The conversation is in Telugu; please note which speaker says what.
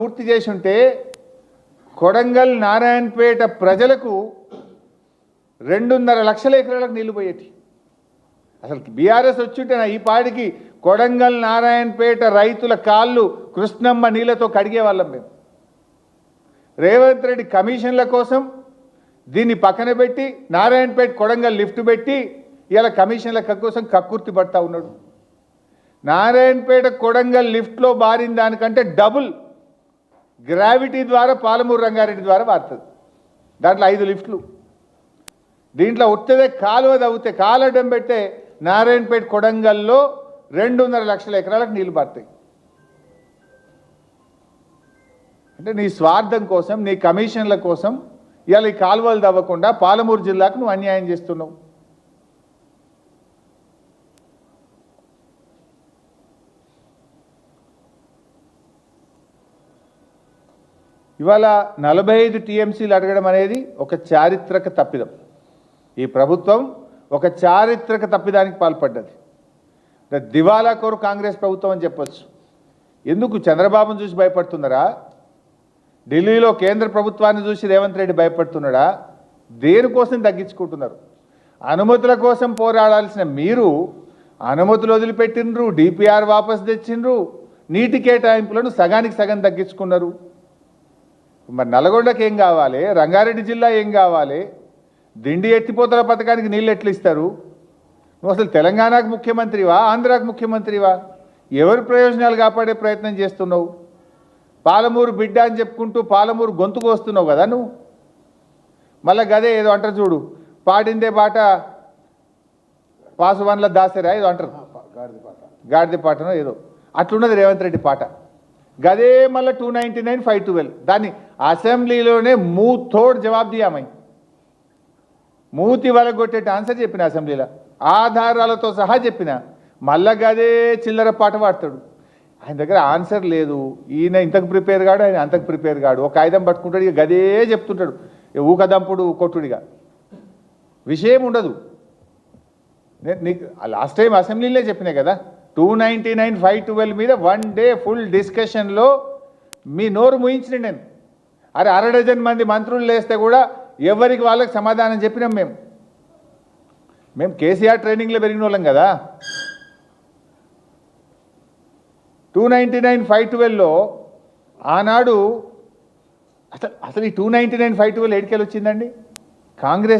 Speaker 1: పూర్తి చేసి ఉంటే కొడంగల్ నారాయణపేట ప్రజలకు 2.5 లక్షల ఎకరాలకు నీళ్లు పోయేటి. అసలు బీఆర్ఎస్ వచ్చుంటే ఈ పాడికి కొడంగల్ నారాయణపేట రైతుల కాళ్ళు కృష్ణమ్మ నీళ్లతో కడిగే వాళ్ళం మేము. రేవంత్ రెడ్డి కమిషన్ల కోసం దీన్ని పక్కన పెట్టి నారాయణపేట కొడంగల్ లిఫ్ట్ పెట్టి ఇలా కమిషన్ల కోసం కక్కుర్తి పడతా ఉన్నాడు. నారాయణపేట కొడంగల్ లిఫ్ట్లో బారిన దానికంటే డబుల్ గ్రావిటీ ద్వారా పాలమూరు రంగారెడ్డి ద్వారా వారుతుంది. దాంట్లో 5 లిఫ్ట్లు. దీంట్లో ఉత్తదే కాలువ తవ్వితే కాలడ్డం పెట్టే నారాయణపేట కొడంగల్లో 2.5 లక్షల ఎకరాలకు నీళ్లు పడతాయి. అంటే నీ స్వార్థం కోసం నీ కమిషన్ల కోసం ఇవాళ ఈ కాలువలు తవ్వకుండా పాలమూరు జిల్లాకు నువ్వు అన్యాయం చేస్తున్నావు. ఇవాళ 45 టీఎంసీలు అడగడం అనేది ఒక చారిత్రక తప్పిదం. ఈ ప్రభుత్వం ఒక చారిత్రక తప్పిదానికి పాల్పడ్డది. దివాలా కోరు కాంగ్రెస్ ప్రభుత్వం అని చెప్పొచ్చు. ఎందుకు చంద్రబాబును చూసి భయపడుతున్నారా? ఢిల్లీలో కేంద్ర ప్రభుత్వాన్ని చూసి రేవంత్ రెడ్డి భయపడుతున్నాడా? దేనికోసం తగ్గించుకుంటున్నారు? అనుమతుల కోసం పోరాడాల్సిన మీరు అనుమతులు వదిలిపెట్టినరు, డిపిఆర్ వాపసు తెచ్చిండ్రు, నీటి కేటాయింపులను సగానికి సగం తగ్గించుకున్నారు. మరి నల్గొండకి ఏం కావాలి? రంగారెడ్డి జిల్లా ఏం కావాలి? దిండి ఎత్తిపోతల పథకానికి నీళ్ళు ఎట్లు ఇస్తారు? నువ్వు అసలు తెలంగాణకు ముఖ్యమంత్రివా, ఆంధ్రాకు ముఖ్యమంత్రివా? ఎవరి ప్రయోజనాలు కాపాడే ప్రయత్నం చేస్తున్నావు? పాలమూరు బిడ్డ అని చెప్పుకుంటూ పాలమూరు గొంతుకు వస్తున్నావు కదా నువ్వు. మళ్ళీ గదే ఏదో అంటారు చూడు, పాడిందే పాట పాసువన్ల దాసరా ఏదో అంటారు, గాడిద పాటనో ఏదో అట్లున్నది రేవంత్ రెడ్డి పాట. గదే మళ్ళీ 299 512 దాన్ని అసెంబ్లీలోనే మూతోడు జవాబు దియామై మూతి వలగొట్టేట ఆన్సర్ చెప్పిన అసెంబ్లీలో ఆధారాలతో సహా చెప్పిన. మళ్ళా గదే చిల్లర పాట పాడతాడు. ఆయన దగ్గర ఆన్సర్ లేదు. ఈయన ఇంతకు ప్రిపేర్ కాడు, ఆయన అంతకు ప్రిపేర్ కాడు. ఒక ఆయుధం పట్టుకుంటాడు, ఇక గదే చెప్తుంటాడు, ఊకదంపుడు కొట్టుడిగా. విషయం ఉండదు. నీకు లాస్ట్ టైం అసెంబ్లీలో చెప్పినా కదా, 299 512 మీద 1 డే ఫుల్ డిస్కషన్లో మీ నోరు ముయించిన నేను. అరే 1/2 డజన్ మంది మంత్రులు లేస్తే కూడా ఎవరికి వాళ్ళకి సమాధానం చెప్పినాం. మేము కేసీఆర్ ట్రైనింగ్లో పెరిగిన వాళ్ళం కదా. 299 512లో ఆనాడు అసలు ఈ 299 512 ఎడికెళ్ళి వచ్చిందండి? కాంగ్రెస్